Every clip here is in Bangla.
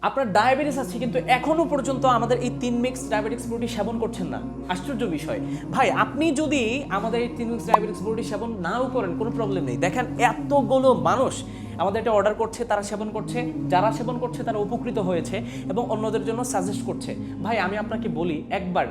আপনার ডায়াবেটিস আছে কিন্তু এখনো পর্যন্ত আমাদের এই 3 মিক্স ডায়াবেটিক্স প্রোটি সেবন করছেন না। আশ্চর্য বিষয় ভাই, আপনি যদি আমাদের এই 3 মিক্স ডায়াবেটিক্স প্রোটি সেবন নাও করেন কোনো প্রবলেম নেই। দেখেন এতগুলো মানুষ আমাদের এটা অর্ডার করছে, তারা সেবন করছে, যারা সেবন করছে তারা উপকৃত হয়েছে এবং অন্যদের জন্য সাজেস্ট করছে। ভাই আমি আপনাকে বলি, একবার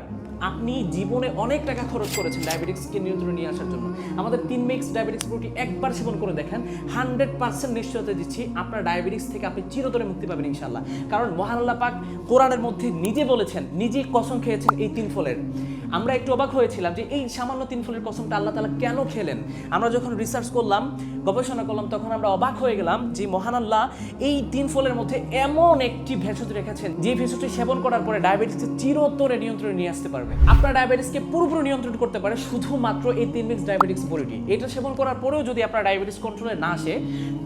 আপনি জীবনে অনেক টাকা খরচ করেছেন ডায়াবেটিক্সকে নিয়ন্ত্রণে নিয়ে আসার জন্য, আমাদের 3 মিক্স ডায়াবেটিক্স প্রোটি একবার সেবন করে দেখেন, 100% নিশ্চয়তা দিচ্ছি আপনার ডায়াবেটিক্স থেকে আপনি চিরতরে মুক্তি পাবেন ইনশাআল্লাহ। কারণ মহান আল্লাহ পাক কোরআনের মধ্যে নিজে বলেছেন, নিজে কসম খেয়েছেন এই 3 ফলের। আমরা একটু অবাক হয়েছিলাম যে এই সামান্য 3 ফলের কসমটা আল্লাহ তাআলা কেন খেলেন। আমরা যখন রিসার্চ করলাম, গবেষণা করলাম, তখন আমরা অবাক হয়ে গেলাম যে মহান আল্লাহ এই 3 ফলের মধ্যে এমন একটি ভেষজ রেখেছেন যে ভেষজটি সেবন করার পরে ডায়াবেটিসকে চিরতরে নিয়ন্ত্রণে নিয়ে আসতে পারবে। আপনার ডায়াবেটিসকে পুরোপুরি নিয়ন্ত্রণ করতে পারে শুধুমাত্র এই 3 মিক্স ডায়াবেটিক্স প্রোটি। এটা সেবন করার পরেও যদি আপনার ডায়াবেটিস কন্ট্রোলে না আসে,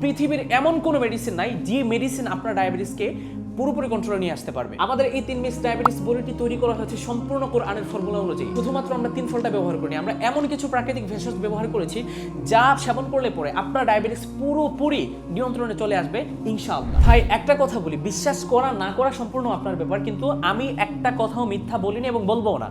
পৃথিবীর এমন কোনো মেডিসিন নাই যে মেডিসিন আপনার ডায়াবেটিসকে পুরোপুরি কন্ট্রোলে নিয়ে আসতে পারবে। আমাদের এই 3 মিক্স ডায়াবেটিস বড়িটি তৈরি করা হয়েছে সম্পূর্ণ কোরআনের ফর্মুলা অনুযায়ী। শুধুমাত্র আমরা 3 ফলটা ব্যবহার করিনি, আমরা এমন কিছু প্রাকৃতিক ভেষজ ব্যবহার করেছি যা সেবন করলে পরে আপনার ডায়াবেটিস পুরোপুরি নিয়ন্ত্রণে চলে আসবে ইনশাআল্লাহ। ভাই একটা কথা বলি, বিশ্বাস করা না করা সম্পূর্ণ আপনার ব্যাপার, কিন্তু আমি একটা কথাও মিথ্যা বলিনি এবং বলবো না।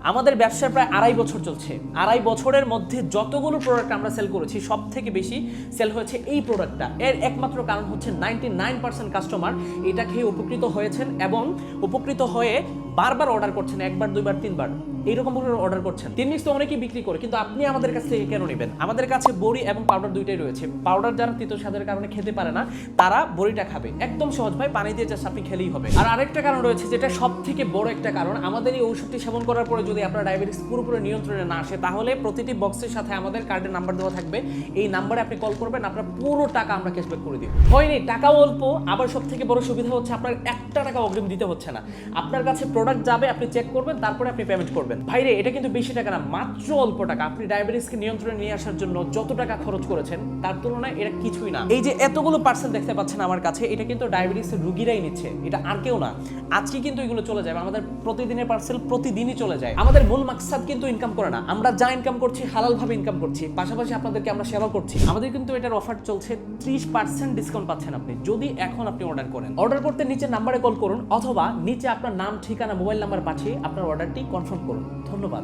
আমাদের ব্যবসা প্রায় 2.5 বছর চলছে। 2.5 বছরের মধ্যে যতগুলো প্রোডাক্ট আমরা সেল করেছি সব থেকে বেশি সেল হয়েছে এই প্রোডাক্টটা। এর একমাত্র কারণ হচ্ছে 99% কাস্টমার এটা খেয়ে উপকৃত হয়েছেন এবং উপকৃত হয়ে বারবার অর্ডার করছেন, একবার, দুইবার, তিনবার এইরকম ভাবে অর্ডার করছেন। 3 মিক্স তো অনেকেই বিক্রি করে, কিন্তু আপনি আমাদের কাছ থেকে কেন নেবেন? আমাদের কাছে বড়ি এবং পাউডার দুইটাই রয়েছে। পাউডার যারা তিতো স্বাদের কারণে খেতে পারে না তারা বড়িটা খাবে, একদম সহজ ভাই, পানি দিয়ে জাস্ট আপনি খেলেই হবে। আর আরেকটা কারণ রয়েছে যেটা সব থেকে বড় একটা কারণ, আমাদের এই ঔষধটি সেবন করার পরে যদি আপনার ডায়াবেটিস পুরোপুরি নিয়ন্ত্রণে না আসে, তাহলে প্রতিটি বক্সের সাথে আমাদের কার্ডের নাম্বার দেওয়া থাকবে। এই নাম্বারে আপনি কল করবেন, আপনার পুরো টাকা আমরা ক্যাশব্যাক করে দিব। হয়নি টাকাও অল্প, আবার সব থেকে বড় সুবিধা হচ্ছে আপনার 1 টাকা অগ্রিম দিতে হচ্ছে না। আপনার কাছে প্রোডাক্ট যাবে, আপনি চেক করবেন, তারপরে আপনি পেমেন্ট করবেন। ভাইরে এটা কিন্তু বেশি টাকা না, মাত্র অল্প টাকা। আপনি ডায়াবেটিসকে নিয়ন্ত্রণে নিয়ে আসার জন্য যত টাকা খরচ করেছেন তার তুলনায় এটা কিছুই না। এই যে এতগুলো পার্সেল দেখতে পাচ্ছেন আমার কাছে, এটা কিন্তু ডায়াবেটিসের রোগীরাই নিচ্ছে, এটা আর কেউ না। আজকে কিন্তু এগুলো চলে যাবে, আমাদের প্রতিদিনের পার্সেল প্রতিদিনই চলে যায়। আমাদের মূল মাকসাদ কিন্তু ইনকাম করে না, আমরা যা ইনকাম করছি হালাল ভাবে ইনকাম করছি, পাশাপাশি আপনাদেরকে আমরা সেবা করছি। আমাদের কিন্তু এটার অফার চলছে, 30% ডিসকাউন্ট পাচ্ছেন আপনি যদি এখন আপনি অর্ডার করেন। অর্ডার করতে নিচে নাম্বারে কল করুন অথবা নিচে আপনার নাম, ঠিকানা, মোবাইল নাম্বার পাঠিয়ে আপনার অর্ডারটি কনফার্ম করুন। ধন্যবাদ।